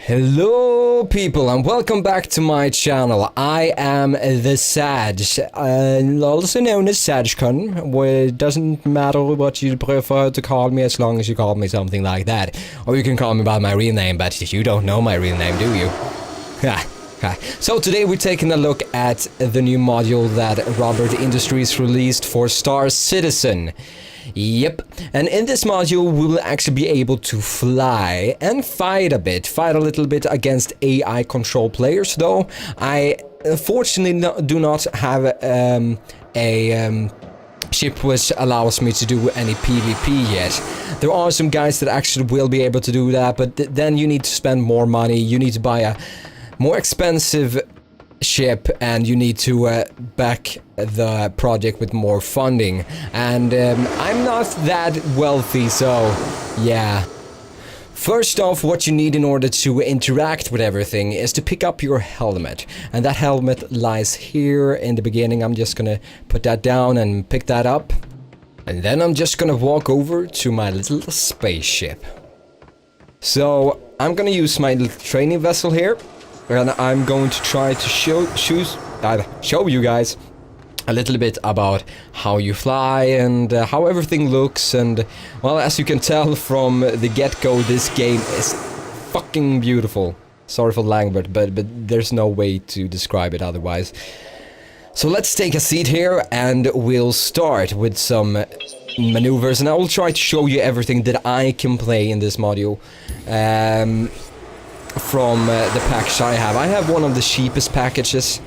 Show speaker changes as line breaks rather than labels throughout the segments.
Hello people and welcome back to my channel. I am the Saj, also known as Sajkun. It doesn't matter what you prefer to call me as long as you call me something like that. Or you can call me by my real name, but you don't know my real name, do you? So today we're taking a look at the new module that Robert Industries released for Star Citizen. Yep, and in this module we will actually be able to fly and fight a little bit against AI control players, though I unfortunately do not have a ship which allows me to do any PvP yet. There are some guys that actually will be able to do that, but then you need to spend more money, you need to buy a more expensive ship, and you need to back the project with more funding, and I'm not that wealthy, so yeah. First off, what you need in order to interact with everything is to pick up your helmet, and that helmet lies here in the beginning. I'm just gonna put that down and pick that up, and then I'm just gonna walk over to my little spaceship. So I'm gonna use my little training vessel here, and I'm going to try to show you guys a little bit about how you fly and how everything looks. And well, as you can tell from the get-go, this game is fucking beautiful. Sorry for the language, but there's no way to describe it otherwise. So let's take a seat here and we'll start with some maneuvers, and I will try to show you everything that I can play in this module. From the package I have. I have one of the cheapest packages,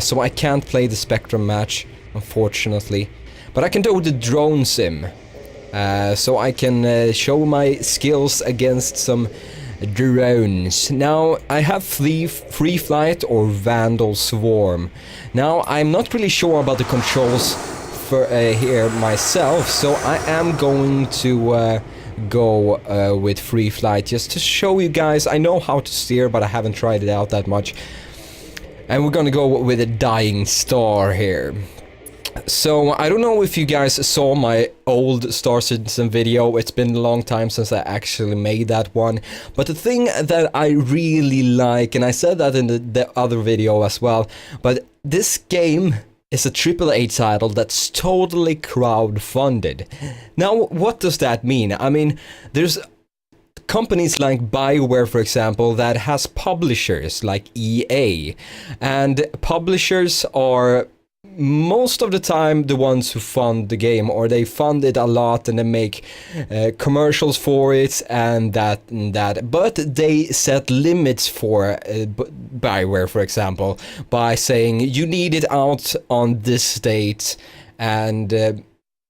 so I can't play the Spectrum match, unfortunately. But I can do the drone sim, so I can show my skills against some drones. Now, I have Free Flight or Vandal Swarm. Now, I'm not really sure about the controls for here myself, so I am going to go with Free Flight just to show you guys. I know how to steer, but I haven't tried it out that much. And we're gonna go with a Dying Star here. So I don't know if you guys saw my old Star Citizen video. It's been a long time since I actually made that one, but the thing that I really like, and I said that in the other video as well, but this game is a AAA title that's totally crowd-funded. Now, what does that mean? I mean, there's companies like BioWare, for example, that has publishers like EA, and publishers are most of the time the ones who fund the game, or they fund it a lot and they make commercials for it and that, but they set limits for BioWare, for example, by saying you need it out on this date, and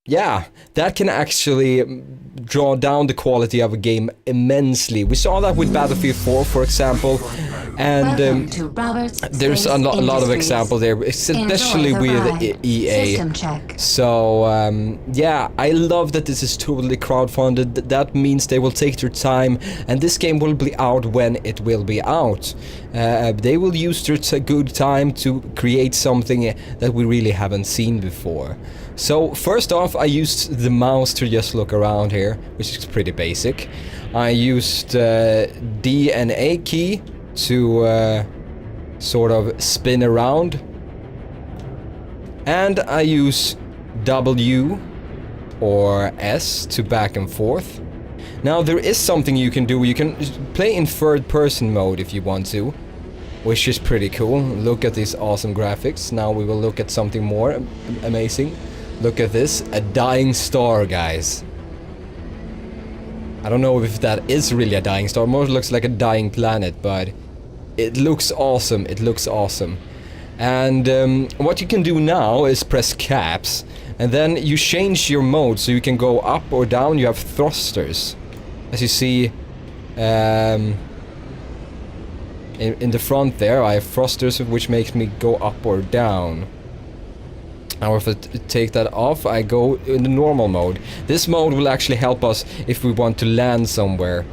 yeah, that can actually draw down the quality of a game immensely. We saw that with Battlefield 4, for example, and there's a lot of examples there, especially with EA. So yeah, I love that this is totally crowdfunded. That means they will take their time, and this game will be out when it will be out. They will use their good time to create something that we really haven't seen before. So first off, I used the mouse to just look around here, which is pretty basic. I used D and A key to sort of spin around, and I use W or S to back and forth. Now there is something you can do. You can play in third person mode if you want to, which is pretty cool. Look at these awesome graphics. Now we will look at something more amazing. Look at this, a dying star, guys. I don't know if that is really a dying star. More looks like a dying planet, but it looks awesome. It looks awesome. And what you can do now is press caps, and then you change your mode, so you can go up or down. You have thrusters, as you see. In the front there, I have thrusters, which makes me go up or down. Now if I take that off, I go in the normal mode. This mode will actually help us if we want to land somewhere.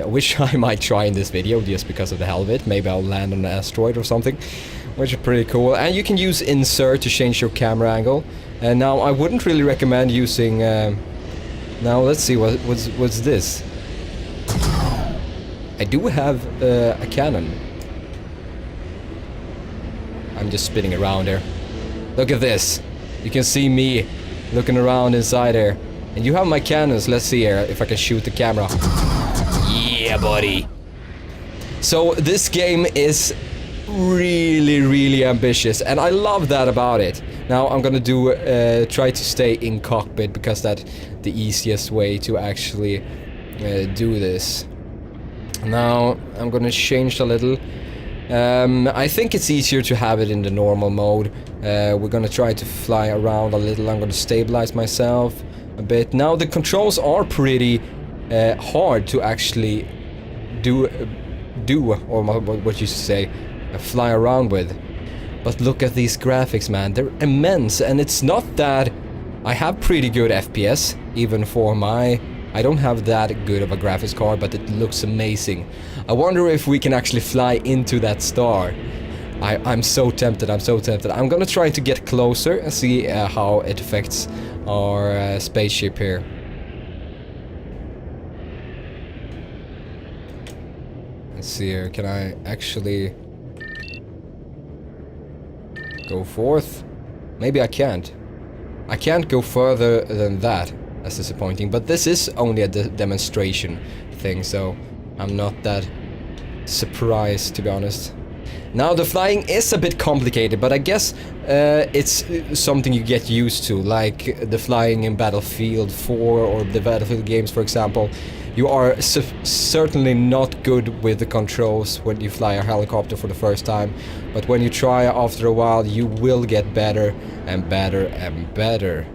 Which I might try in this video just because of the hell of it. Maybe I'll land on an asteroid or something, which is pretty cool. And you can use insert to change your camera angle. And now I wouldn't really recommend using... now let's see, what's this? I do have a cannon. I'm just spinning around here. Look at this. You can see me looking around inside here. And you have my cannons. Let's see here if I can shoot the camera. Yeah, buddy. So this game is really, really ambitious. And I love that about it. Now I'm gonna do try to stay in cockpit because that's the easiest way to actually do this. Now I'm gonna change a little. I think it's easier to have it in the normal mode. We're gonna try to fly around a little. I'm gonna stabilize myself a bit. Now the controls are pretty hard to actually do or what you say, fly around with. But look at these graphics, man. They're immense, and it's not that I have pretty good FPS, even for my... I don't have that good of a graphics card, but it looks amazing. I wonder if we can actually fly into that star. I'm so tempted, I'm so tempted. I'm gonna try to get closer and see how it affects our spaceship here. Let's see here, can I actually go forth? Maybe I can't. I can't go further than that. That's disappointing, but this is only a demonstration thing, so I'm not that surprised, to be honest. Now the flying is a bit complicated, but I guess it's something you get used to, like the flying in Battlefield 4 or the Battlefield games, for example. You are certainly not good with the controls when you fly a helicopter for the first time, but when you try after a while, you will get better and better and better.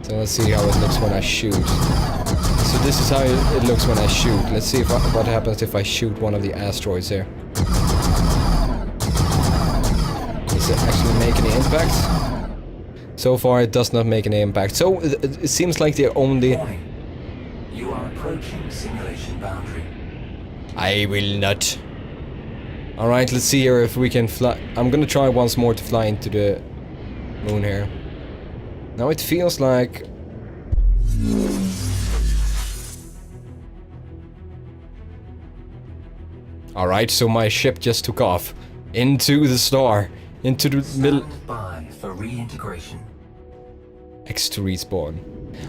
So let's see how it looks when I shoot. So this is how it looks when I shoot. Let's see what happens if I shoot one of the asteroids here. Does it actually make any impact? So far it does not make any impact. So it seems like they're only...
You are approaching simulation boundary.
I will not. Alright, let's see here if we can fly. I'm gonna try once more to fly into the moon here. Now it feels like... Alright, so my ship just took off. Into the star. Into the middle...
Stand by for reintegration.
X to respawn.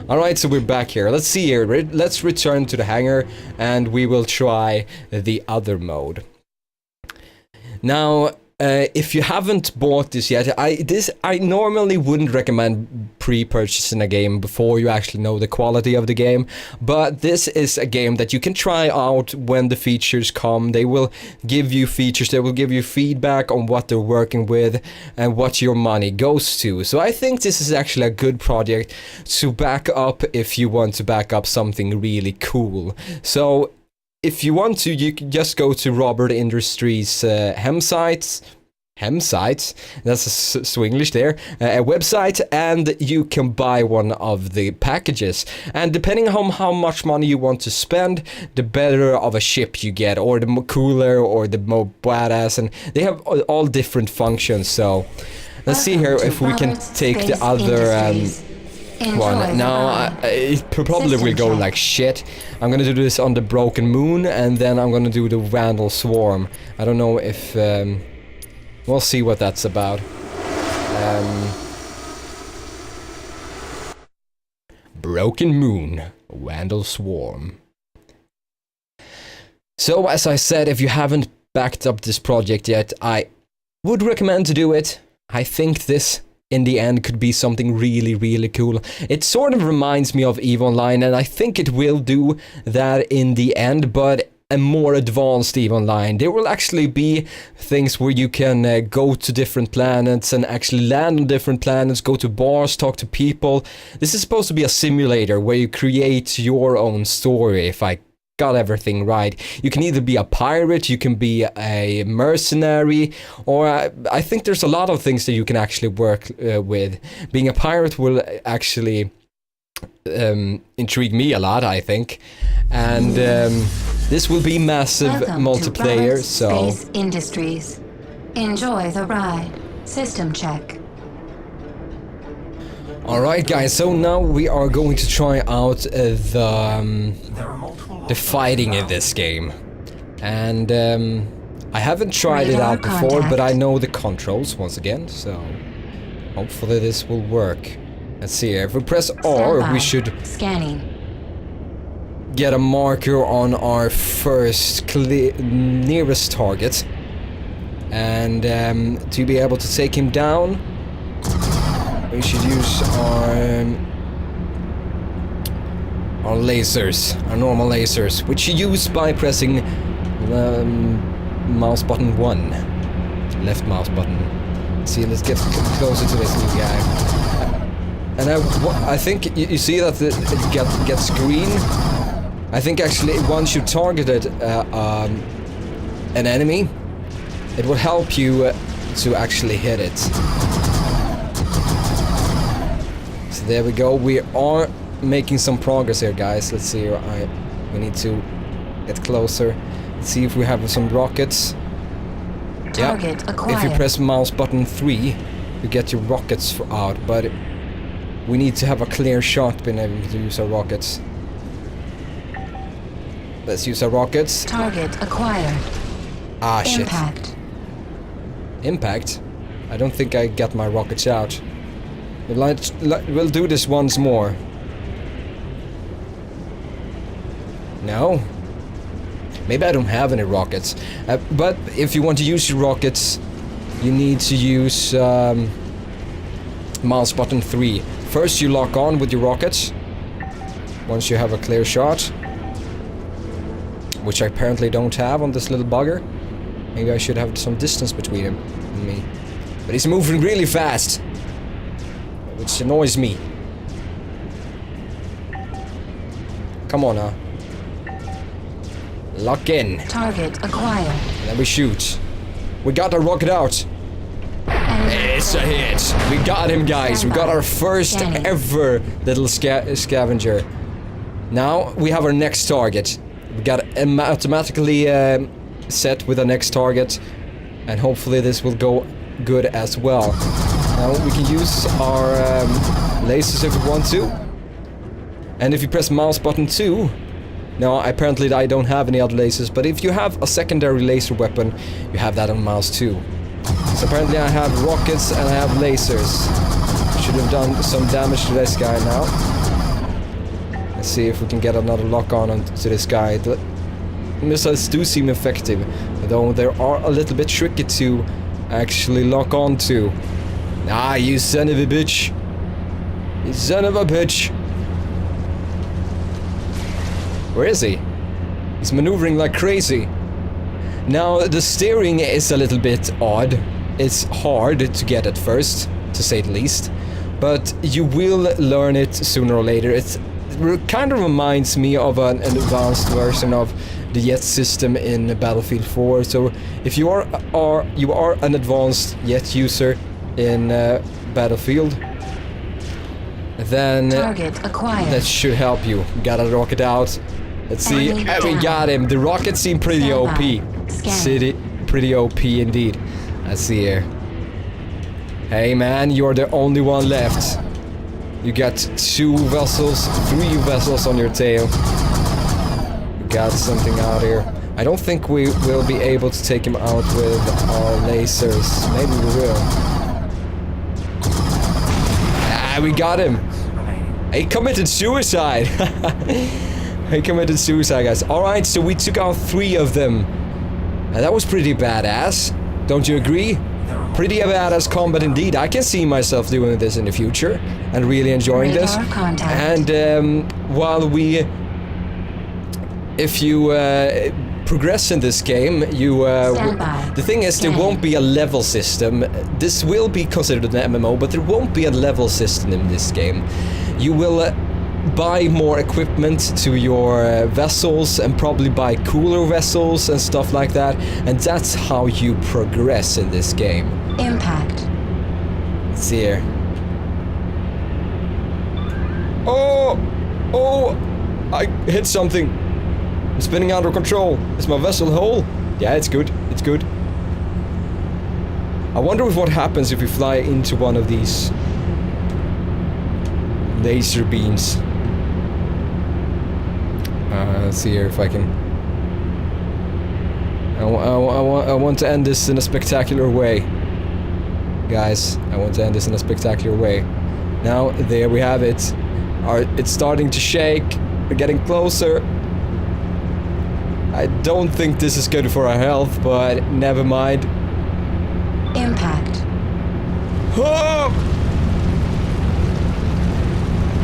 Alright, so we're back here. Let's see here. Let's return to the hangar and we will try the other mode. Now, if you haven't bought this yet, I normally wouldn't recommend pre-purchasing a game before you actually know the quality of the game, but this is a game that you can try out when the features come. They will give you features, they will give you feedback on what they're working with and what your money goes to. So I think this is actually a good project to back up if you want to back up something really cool. So if you want to, you can just go to Robert Industries Hemsites, that's a Swinglish there, a website, and you can buy one of the packages. And depending on how much money you want to spend, the better of a ship you get, or the more cooler, or the more badass, and they have all different functions. So let's see here if we can take the other one. Now, it probably will go like shit. I'm gonna do this on the Broken Moon, and then I'm gonna do the Vandal Swarm. I don't know if... we'll see what that's about. Broken Moon, Vandal Swarm. So, as I said, if you haven't backed up this project yet, I would recommend to do it. I think this, in the end, could be something really, really cool. It sort of reminds me of EVE Online, and I think it will do that in the end, but a more advanced EVE Online. There will actually be things where you can go to different planets and actually land on different planets, go to bars, talk to people. This is supposed to be a simulator where you create your own story, if I got everything right. You can either be a pirate, you can be a mercenary, or I think there's a lot of things that you can actually work with. Being a pirate will actually intrigue me a lot, I think. And this will be massive
Welcome
multiplayer,
to
so...
Space Industries. Enjoy the ride. System check.
Alright guys, so now we are going to try out
There are multiple
the fighting in this game. And I haven't tried it
Radar
out before,
contact.
but I know the controls once again, so hopefully this will work. Let's see, if we press R,
Standby.
we should
Scanning.
get a marker on our first nearest target. And to be able to take him down, we should use our lasers, our normal lasers, which you use by pressing mouse button 1, left mouse button. See, let's get closer to this new guy. And I think you see that it gets green. I think actually once you targeted an enemy, it will help you to actually hit it. So there we go. We are making some progress here, guys. Let's see. We need to get closer. Let's see if we have some rockets.
Target acquired.
If you press mouse button 3, you get your rockets out. But we need to have a clear shot being able to use our rockets. Let's use our rockets.
Target acquired.
Ah, shit.
Impact.
Impact? I don't think I got my rockets out. We'll do this once more. No? Maybe I don't have any rockets. But if you want to use your rockets, you need to use mouse button 3. First you lock on with your rockets. Once you have a clear shot. Which I apparently don't have on this little bugger. Maybe I should have some distance between him and me. But he's moving really fast. Which annoys me. Come on now. Lock in.
Target acquired.
And then we shoot. We got our rocket out. It's a hit. We got him, guys. We got our first ever little scavenger. Now we have our next target. We got automatically set with our next target. And hopefully this will go good as well. Now we can use our lasers if we want to. And if you press mouse button 2, now apparently I don't have any other lasers, but if you have a secondary laser weapon, you have that on mouse 2. So apparently I have rockets and I have lasers. Should have done some damage to this guy now. Let's see if we can get another lock on to this guy. The missiles do seem effective, though they are a little bit tricky to actually lock on to. Ah, you son of a bitch. You son of a bitch. Where is he? He's maneuvering like crazy. Now, the steering is a little bit odd. It's hard to get at first, to say the least. But you will learn it sooner or later. It kind of reminds me of an advanced version of the jet system in Battlefield 4. So if you are an advanced jet user in Battlefield, then
Target acquired.
that should help you. Got a rocket out. Let's see. We got him. The rockets seem pretty OP. Pretty OP indeed. Let's see here. Hey man, you're the only one left. You got 2 vessels, 3 vessels on your tail. You got something out here. I don't think we will be able to take him out with our lasers. Maybe we will. Ah, we got him. He committed suicide. He committed suicide, guys. Alright, so we took out 3 of them. And that was pretty badass. Don't you agree? Pretty badass combat indeed. I can see myself doing this in the future and really enjoying this. And while we... If you progress in this game, you... the thing is, there won't be a level system. This will be considered an MMO, but there won't be a level system in this game. You will buy more equipment to your vessels and probably buy cooler vessels and stuff like that. And that's how you progress in this game.
Impact.
Let's see here. Oh! Oh! I hit something. I'm spinning out of control. Is my vessel whole? Yeah, it's good. It's good. I wonder what happens if we fly into one of these laser beams. Let's see here if I can... I want to end this in a spectacular way. Guys, I want to end this in a spectacular way. Now, there we have it. It's starting to shake. We're getting closer. I don't think this is good for our health, but never mind.
Impact.
Oh!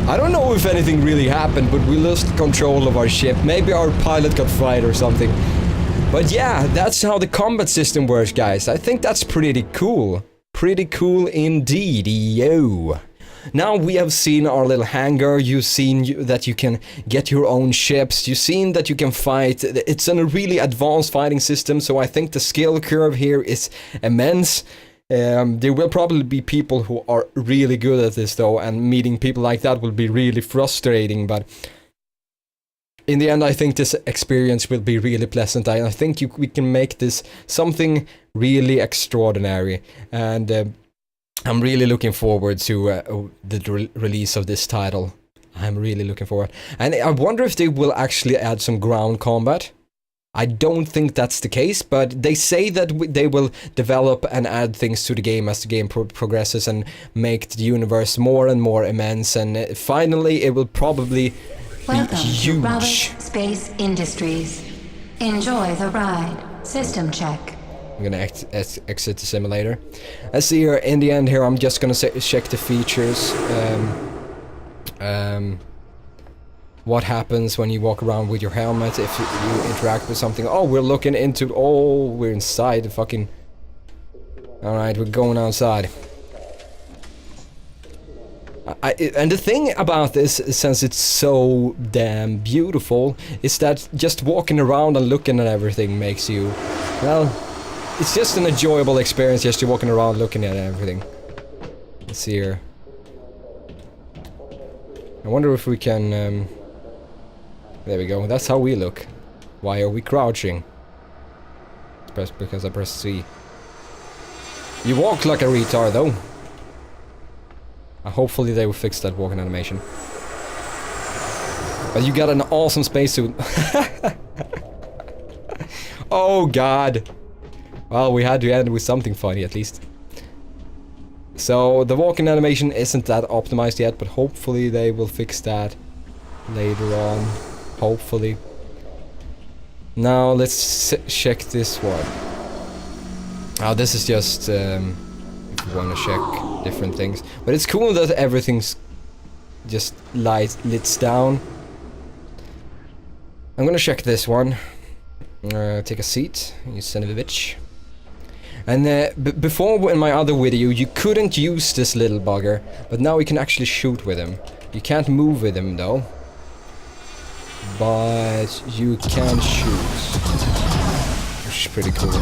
I don't know if anything really happened, but we lost control of our ship. Maybe our pilot got fried or something. But yeah, that's how the combat system works, guys. I think that's pretty cool. Pretty cool indeed, yo. Now we have seen our little hangar, you've seen that you can get your own ships, you've seen that you can fight. It's a really advanced fighting system, so I think the skill curve here is immense. There will probably be people who are really good at this though, and meeting people like that will be really frustrating, but in the end I think this experience will be really pleasant. I think we can make this something really extraordinary, and I'm really looking forward to the release of this title. I'm really looking forward. And I wonder if they will actually add some ground combat. I don't think that's the case, but they say that they will develop and add things to the game as the game progresses and make the universe more and more immense, and finally it will probably
Welcome
be
to
huge.
Roberts Space Industries. Enjoy the ride. System check.
I'm gonna exit the simulator. Let's see here, in the end here, I'm just gonna check the features. What happens when you walk around with your helmet if you interact with something. Oh, we're looking into... Oh, we're inside the fucking... Alright, we're going outside. And the thing about this, since it's so damn beautiful, is that just walking around and looking at everything makes you... Well... It's just an enjoyable experience just walking around looking at everything. Let's see here. I wonder if we can... There we go, that's how we look. Why are we crouching? Because I pressed C. You walk like a retard though. Hopefully they will fix that walking animation. But you got an awesome spacesuit. Oh god. Well, we had to end with something funny at least. So the walking animation isn't that optimized yet, but hopefully they will fix that later on. Hopefully. Now let's check this one. Oh, this is just if you want to check different things. But it's cool that everything's just lights down. I'm gonna check this one. Take a seat, you son of a bitch. And before in my other video you couldn't use this little bugger, but now you can actually shoot with him. You can't move with him though, but you can shoot, which is pretty cool.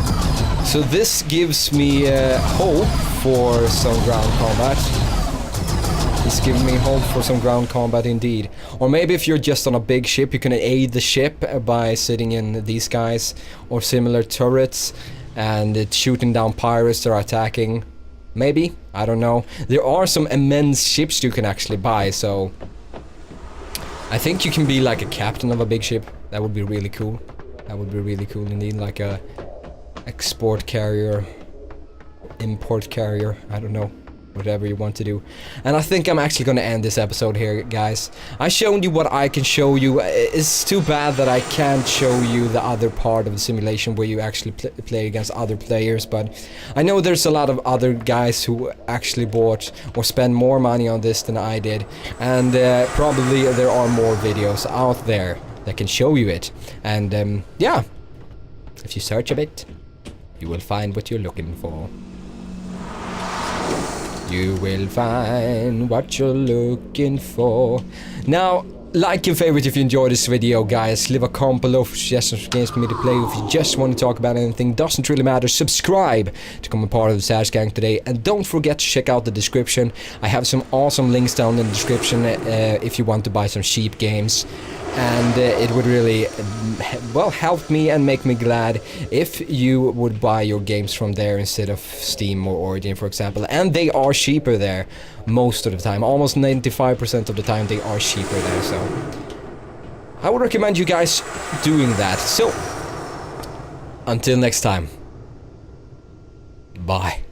So this gives me hope for some ground combat. It's giving me hope for some ground combat indeed. Or maybe if you're just on a big ship, you can aid the ship by sitting in these guys or similar turrets and it's shooting down pirates that are attacking. Maybe, I don't know. There are some immense ships you can actually buy, so I think you can be like a captain of a big ship. That would be really cool. That would be really cool indeed, like a export carrier, import carrier, I don't know. Whatever you want to do. And I think I'm actually gonna end this episode here, guys. I showed you what I can show you. It's too bad that I can't show you the other part of the simulation where you actually play against other players, but I know there's a lot of other guys who actually bought or spent more money on this than I did, and probably there are more videos out there that can show you it. And yeah, if you search a bit, you will find what you're looking for. you will find what you're looking for. Now, like and favorite if you enjoyed this video, guys. Leave a comment below for suggestions for games for me to play. If you just want to talk about anything, doesn't really matter. Subscribe to become a part of the Sash Gang today. And don't forget to check out the description. I have some awesome links down in the description if you want to buy some cheap games. And it would really, well, help me and make me glad if you would buy your games from there instead of Steam or Origin, for example. And they are cheaper there most of the time. Almost 95% of the time they are cheaper there. So I would recommend you guys doing that. So until next time, bye.